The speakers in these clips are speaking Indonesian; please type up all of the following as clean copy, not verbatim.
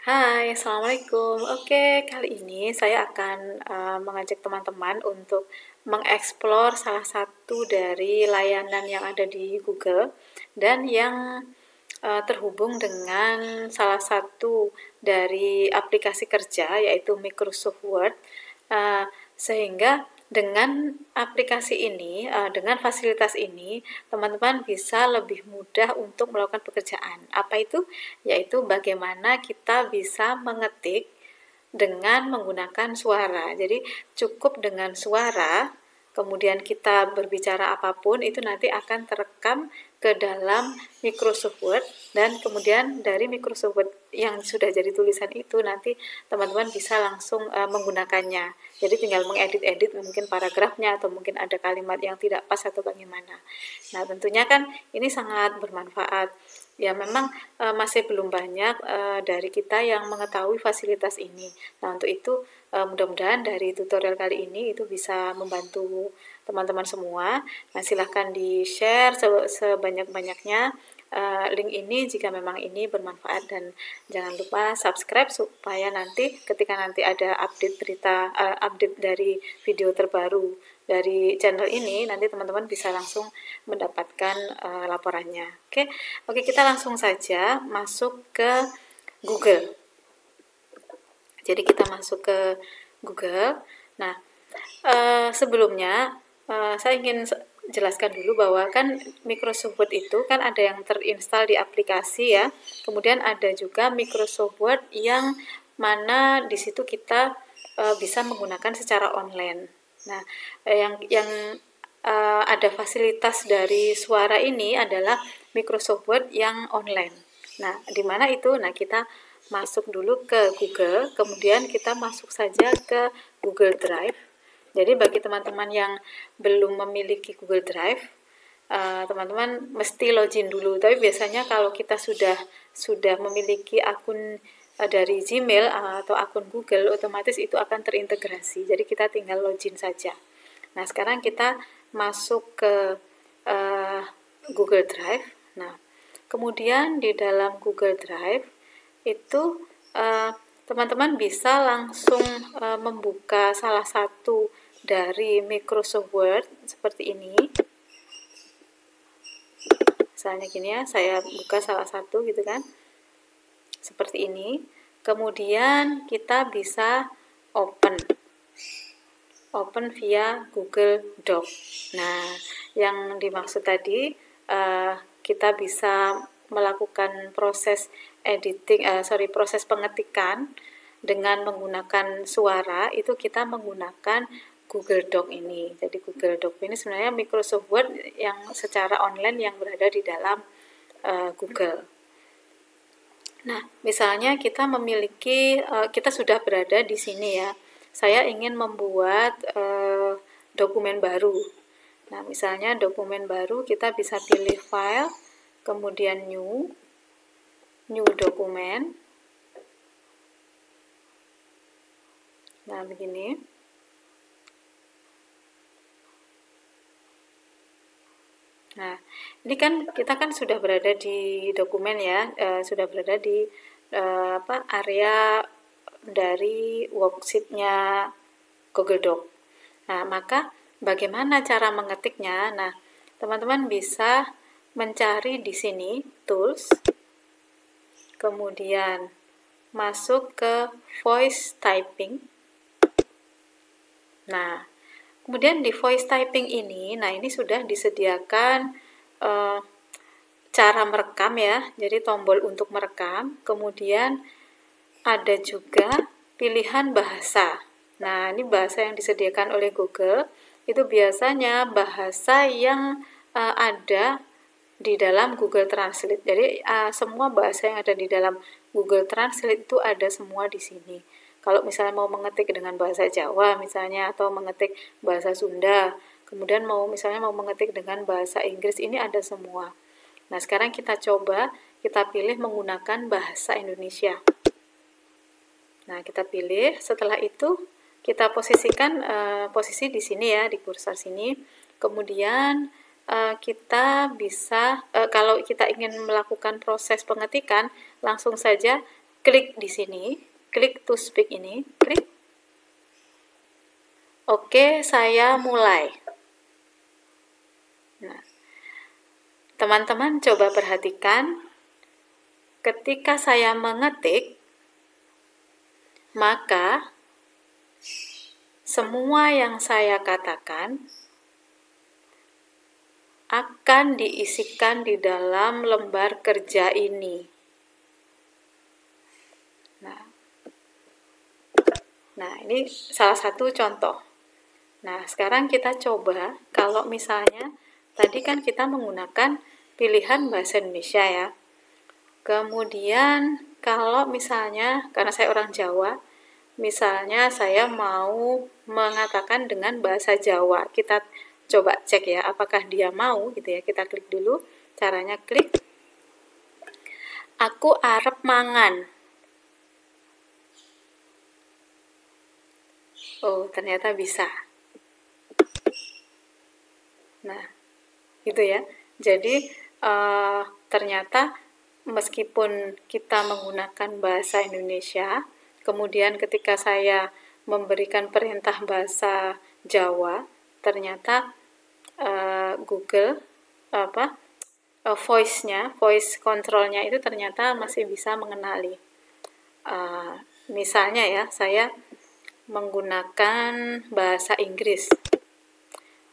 Hai, Assalamualaikum. Oke, kali ini saya akan mengajak teman-teman untuk mengeksplor salah satu dari layanan yang ada di Google dan yang terhubung dengan salah satu dari aplikasi kerja yaitu Microsoft Word. Sehingga dengan aplikasi ini, dengan fasilitas ini, teman-teman bisa lebih mudah untuk melakukan pekerjaan. Apa itu? Yaitu bagaimana kita bisa mengetik dengan menggunakan suara. Jadi cukup dengan suara, kemudian kita berbicara apapun itu nanti akan terekam ke dalam Microsoft Word, dan kemudian dari Microsoft Word yang sudah jadi tulisan itu nanti teman-teman bisa langsung menggunakannya. Jadi tinggal mengedit-edit mungkin paragrafnya atau mungkin ada kalimat yang tidak pas atau bagaimana. Nah, tentunya kan ini sangat bermanfaat. Ya, memang masih belum banyak dari kita yang mengetahui fasilitas ini. Nah, untuk itu mudah-mudahan dari tutorial kali ini itu bisa membantu teman-teman semua. Nah, silahkan di-share sebanyak-banyaknya link ini jika memang ini bermanfaat, dan jangan lupa subscribe supaya nanti ketika nanti ada update update dari video terbaru dari channel ini, nanti teman-teman bisa langsung mendapatkan laporannya. Oke, kita langsung saja masuk ke Google. Jadi kita masuk ke Google. Nah, sebelumnya saya ingin jelaskan dulu bahwa kan Microsoft Word itu kan ada yang terinstall di aplikasi ya. Kemudian ada juga Microsoft Word yang mana di situ kita bisa menggunakan secara online. Nah, yang ada fasilitas dari suara ini adalah Microsoft Word yang online. Nah, di mana itu? Nah, kita masuk dulu ke Google, kemudian kita masuk saja ke Google Drive. Jadi bagi teman-teman yang belum memiliki Google Drive, teman-teman mesti login dulu. Tapi biasanya kalau kita sudah memiliki akun dari Gmail atau akun Google, otomatis itu akan terintegrasi. Jadi kita tinggal login saja. Nah, sekarang kita masuk ke Google Drive. Nah, kemudian di dalam Google Drive itu teman-teman bisa langsung membuka salah satu dari Microsoft Word seperti ini. Misalnya gini ya, saya buka salah satu gitu kan. Seperti ini. Kemudian kita bisa open via Google Doc. Nah, yang dimaksud tadi kita bisa melakukan proses proses pengetikan dengan menggunakan suara, itu kita menggunakan Google Doc ini. Jadi Google Doc ini sebenarnya Microsoft Word yang secara online yang berada di dalam Google. Nah, misalnya kita memiliki, kita sudah berada di sini ya. Saya ingin membuat dokumen baru. Nah, misalnya dokumen baru kita bisa pilih file, kemudian new dokumen. Nah, begini. Nah, ini kan kita kan sudah berada di dokumen ya, sudah berada di area dari worksheet-nya Google Doc. Nah, maka bagaimana cara mengetiknya? Nah, teman-teman bisa mencari di sini tools, kemudian masuk ke voice typing. Nah, kemudian di voice typing ini, nah ini sudah disediakan cara merekam ya, jadi tombol untuk merekam, kemudian ada juga pilihan bahasa. Nah, ini bahasa yang disediakan oleh Google, itu biasanya bahasa yang ada di dalam Google Translate. Jadi semua bahasa yang ada di dalam Google Translate itu ada semua di sini. Kalau misalnya mau mengetik dengan bahasa Jawa misalnya, atau mengetik bahasa Sunda, kemudian misalnya mau mengetik dengan bahasa Inggris, ini ada semua. Nah, sekarang kita coba, kita pilih menggunakan bahasa Indonesia. Nah, kita pilih, setelah itu kita posisikan posisi di sini ya, di kursor sini. Kemudian kita bisa, kalau kita ingin melakukan proses pengetikan, langsung saja klik di sini, klik to speak ini, klik. Oke, saya mulai. Nah, teman-teman coba perhatikan, ketika saya mengetik, maka semua yang saya katakan akan diisikan di dalam lembar kerja ini. Nah, ini salah satu contoh. Nah, sekarang kita coba, kalau misalnya tadi kan kita menggunakan pilihan bahasa Indonesia ya. Kemudian kalau misalnya, karena saya orang Jawa, misalnya saya mau mengatakan dengan bahasa Jawa, kita coba cek ya, apakah dia mau gitu ya. Kita klik dulu, caranya klik. Aku arep mangan. Oh, ternyata bisa. Nah, gitu ya. Jadi, ternyata meskipun kita menggunakan bahasa Indonesia, kemudian ketika saya memberikan perintah bahasa Jawa, ternyata Google voice controlnya itu ternyata masih bisa mengenali. Misalnya ya, saya menggunakan bahasa Inggris.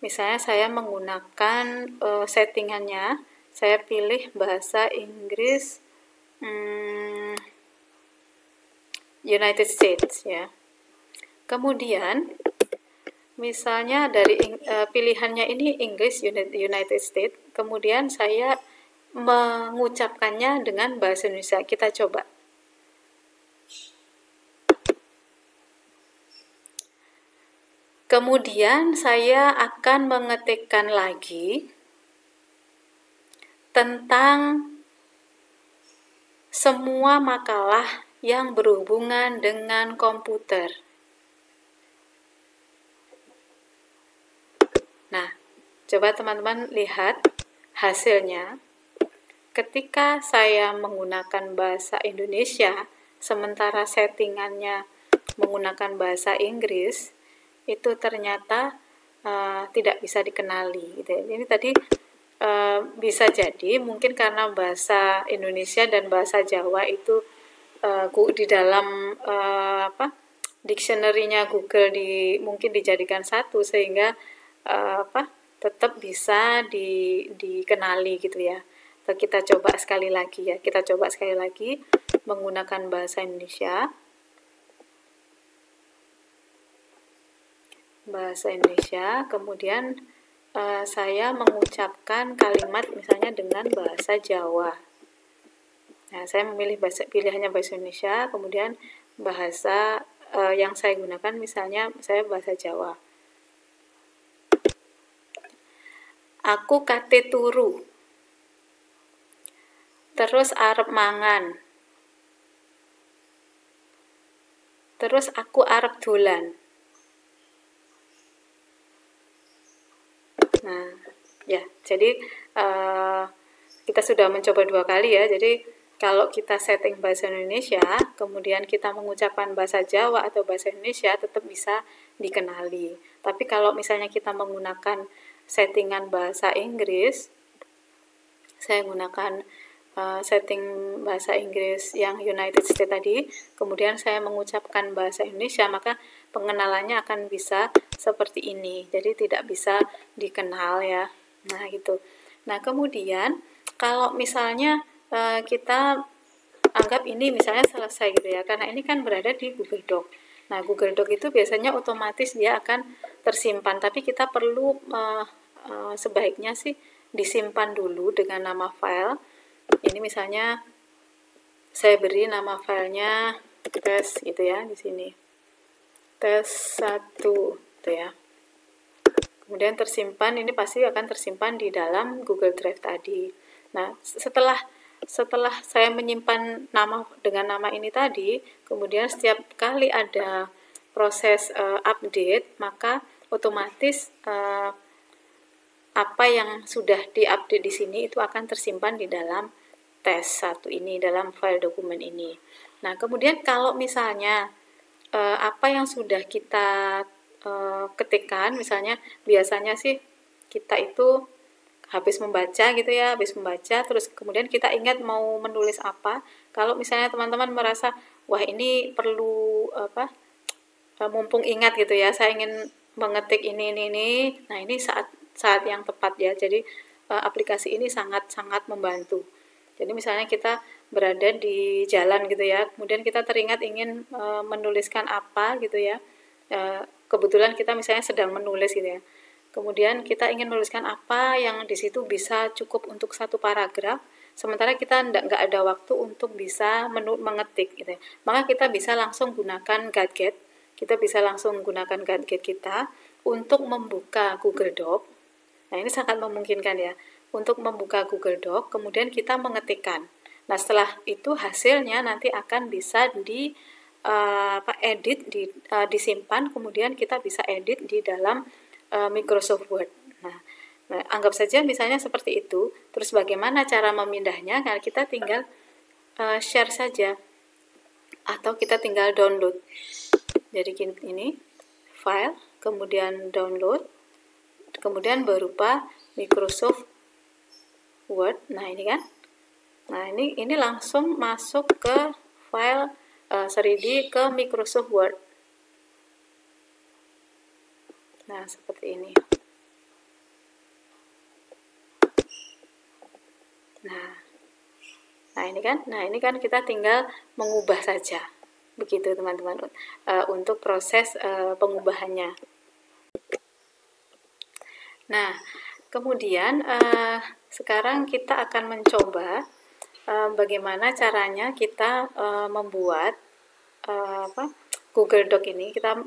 Misalnya saya menggunakan settingannya, saya pilih bahasa Inggris United States ya. Kemudian misalnya dari pilihannya ini English United States, kemudian saya mengucapkannya dengan bahasa Indonesia. Kita coba. Kemudian saya akan mengetikkan lagi tentang semua makalah yang berhubungan dengan komputer. Nah, coba teman-teman lihat hasilnya. Ketika saya menggunakan bahasa Indonesia, sementara settingannya menggunakan bahasa Inggris, itu ternyata tidak bisa dikenali gitu. Ini tadi bisa jadi mungkin karena bahasa Indonesia dan bahasa Jawa itu di dalam dictionary-nya Google mungkin dijadikan satu, sehingga tetap bisa dikenali gitu ya. Kita coba sekali lagi ya. Kita coba sekali lagi menggunakan bahasa Indonesia. Kemudian saya mengucapkan kalimat misalnya dengan bahasa Jawa. Nah, saya memilih pilihannya bahasa Indonesia, kemudian bahasa yang saya gunakan misalnya saya bahasa Jawa. Aku kate turu. Terus arep mangan. Terus aku arep dolan. Nah, ya, jadi kita sudah mencoba 2 kali ya. Jadi kalau kita setting bahasa Indonesia, kemudian kita mengucapkan bahasa Jawa atau bahasa Indonesia, tetap bisa dikenali. Tapi kalau misalnya kita menggunakan settingan bahasa Inggris, saya gunakan setting bahasa Inggris yang United States tadi, kemudian saya mengucapkan bahasa Indonesia, maka pengenalannya akan bisa seperti ini. Jadi tidak bisa dikenal ya. Nah, gitu. Nah, kemudian kalau misalnya kita anggap ini misalnya selesai gitu ya, karena ini kan berada di Google Doc. Nah, Google Doc itu biasanya otomatis dia akan tersimpan, tapi kita perlu sebaiknya sih disimpan dulu dengan nama file. Ini misalnya saya beri nama filenya tes gitu ya di sini. Tes 1 gitu ya. Kemudian tersimpan, ini pasti akan tersimpan di dalam Google Drive tadi. Nah, setelah saya menyimpan nama dengan nama ini tadi, kemudian setiap kali ada proses update, maka otomatis apa yang sudah diupdate di sini itu akan tersimpan di dalam tes 1 ini, dalam file dokumen ini. Nah, kemudian kalau misalnya apa yang sudah kita ketikkan, misalnya biasanya sih kita itu habis membaca gitu ya, habis membaca terus kemudian kita ingat mau menulis apa. Kalau misalnya teman-teman merasa wah ini perlu apa, mumpung ingat gitu ya, saya ingin mengetik ini. Nah, ini saat yang tepat ya. Jadi aplikasi ini sangat-sangat membantu. Jadi misalnya kita berada di jalan gitu ya, kemudian kita teringat ingin menuliskan apa gitu ya. Kebetulan kita misalnya sedang menulis gitu ya. Kemudian kita ingin menuliskan apa yang di situ bisa cukup untuk satu paragraf, sementara kita nggak ada waktu untuk bisa mengetik gitu ya. Maka kita bisa langsung gunakan gadget, kita bisa langsung gunakan gadget kita untuk membuka Google Doc. Nah, ini sangat memungkinkan ya, untuk membuka Google Doc, kemudian kita mengetikkan. Nah, setelah itu hasilnya nanti akan bisa edit, disimpan, kemudian kita bisa edit di dalam Microsoft Word. Nah, anggap saja misalnya seperti itu. Terus bagaimana cara memindahnya? Nah, kita tinggal share saja atau kita tinggal download. Jadi ini file, kemudian download, kemudian berupa Microsoft Word. Nah, ini kan. Nah, ini langsung masuk ke file 3D ke Microsoft Word. Nah, seperti ini. Nah, ini kan kita tinggal mengubah saja. Begitu teman-teman untuk proses pengubahannya. Nah, kemudian sekarang kita akan mencoba bagaimana caranya kita membuat Google Doc ini. Kita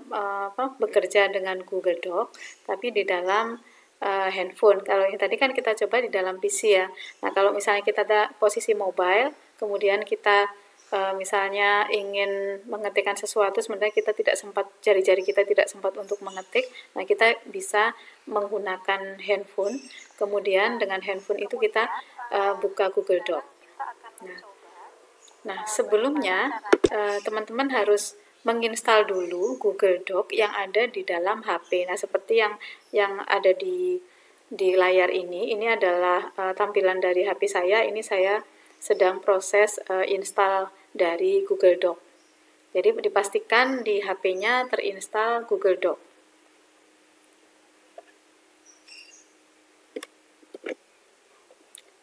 bekerja dengan Google Doc, tapi di dalam handphone. Kalau yang tadi kan kita coba di dalam PC ya. Nah, kalau misalnya kita ada posisi mobile, kemudian kita misalnya ingin mengetikkan sesuatu, sebenarnya kita tidak sempat, jari-jari kita tidak sempat untuk mengetik. Nah, kita bisa menggunakan handphone. Kemudian dengan handphone itu kita buka Google Doc. Nah, sebelumnya teman-teman harus menginstal dulu Google Doc yang ada di dalam HP. Nah, seperti yang ada di layar ini adalah tampilan dari HP saya. Ini saya sedang proses install dari Google Doc. Jadi dipastikan di HP-nya terinstall Google Doc.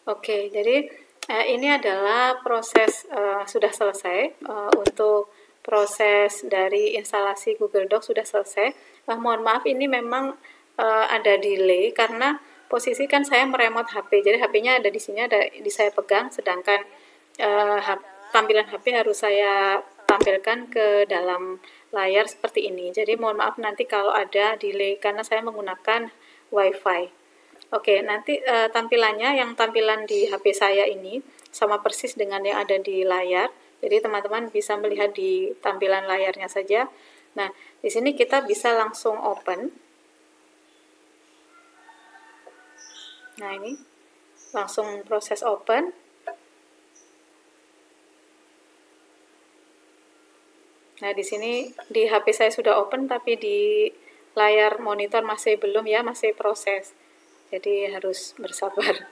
Oke, jadi ini adalah proses sudah selesai untuk proses dari instalasi Google Doc sudah selesai. Mohon maaf ini memang ada delay karena posisi kan saya meremot HP, jadi HP-nya ada di sini, ada di saya pegang, sedangkan tampilan HP harus saya tampilkan ke dalam layar seperti ini. Jadi mohon maaf nanti kalau ada delay karena saya menggunakan WiFi. Oke, nanti tampilannya yang tampilan di HP saya ini sama persis dengan yang ada di layar. Jadi teman-teman bisa melihat di tampilan layarnya saja. Nah, di sini kita bisa langsung open. Nah, ini langsung proses open. Nah, di sini di HP saya sudah open, tapi di layar monitor masih belum ya, masih proses. Jadi harus bersabar.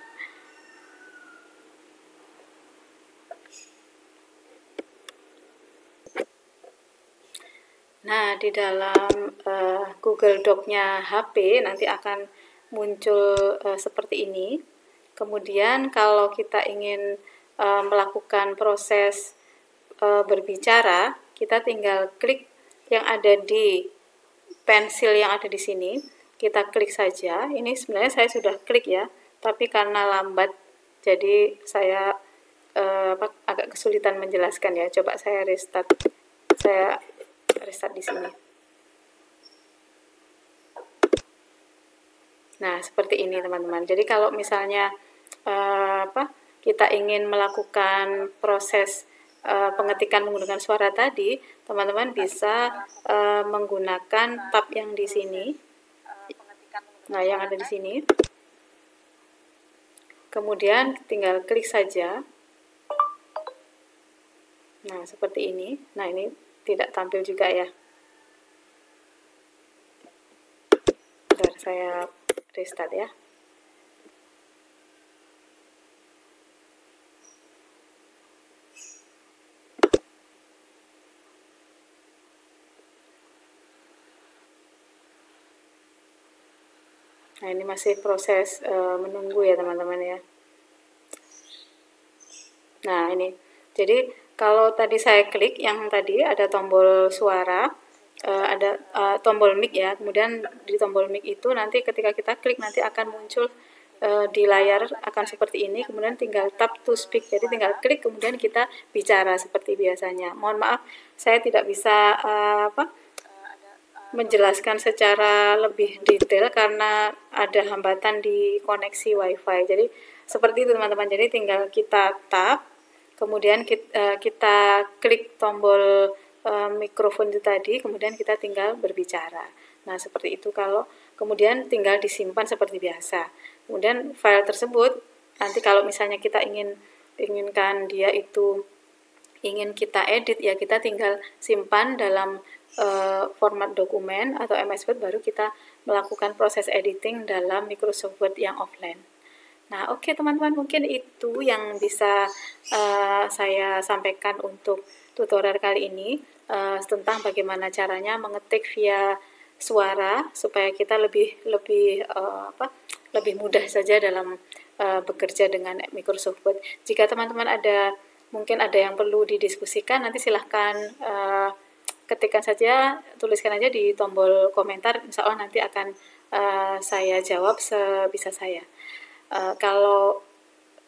Nah, di dalam Google Doc-nya HP nanti akan muncul seperti ini. Kemudian kalau kita ingin melakukan proses berbicara, kita tinggal klik yang ada di pensil yang ada di sini. Kita klik saja. Ini sebenarnya saya sudah klik ya, tapi karena lambat, jadi saya agak kesulitan menjelaskan ya. Coba saya restart. Saya restart di sini. Nah, seperti ini teman-teman. Jadi kalau misalnya kita ingin melakukan proses pengetikan menggunakan suara tadi, teman-teman bisa menggunakan tab yang di sini. Nah, yang ada di sini. Kemudian tinggal klik saja. Nah, seperti ini. Nah, ini tidak tampil juga ya. Bentar, saya restart ya. Nah, ini masih proses menunggu ya teman-teman ya. Nah, ini. Jadi, kalau tadi saya klik yang tadi ada tombol suara, ada tombol mic ya. Kemudian di tombol mic itu nanti ketika kita klik nanti akan muncul di layar akan seperti ini. Kemudian tinggal tap to speak. Jadi tinggal klik kemudian kita bicara seperti biasanya. Mohon maaf, saya tidak bisa menjelaskan secara lebih detail karena ada hambatan di koneksi WiFi. Jadi seperti itu teman-teman. Jadi tinggal kita tap, kemudian kita klik tombol mikrofon itu tadi, kemudian kita tinggal berbicara. Nah seperti itu. Kalau kemudian tinggal disimpan seperti biasa. Kemudian file tersebut nanti kalau misalnya kita inginkan dia itu ingin kita edit ya kita tinggal simpan dalam format dokumen atau MS Word, baru kita melakukan proses editing dalam Microsoft Word yang offline. Nah, oke teman-teman, mungkin itu yang bisa saya sampaikan untuk tutorial kali ini tentang bagaimana caranya mengetik via suara supaya kita lebih mudah saja dalam bekerja dengan Microsoft Word. Jika teman-teman mungkin ada yang perlu didiskusikan, nanti silahkan ketikkan saja, tuliskan aja di tombol komentar, insya Allah nanti akan saya jawab sebisa saya. Kalau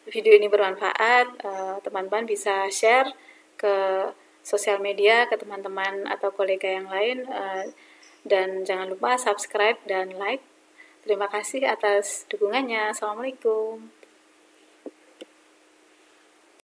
video ini bermanfaat, teman-teman bisa share ke sosial media, ke teman-teman atau kolega yang lain, dan jangan lupa subscribe dan like. Terima kasih atas dukungannya. Assalamualaikum.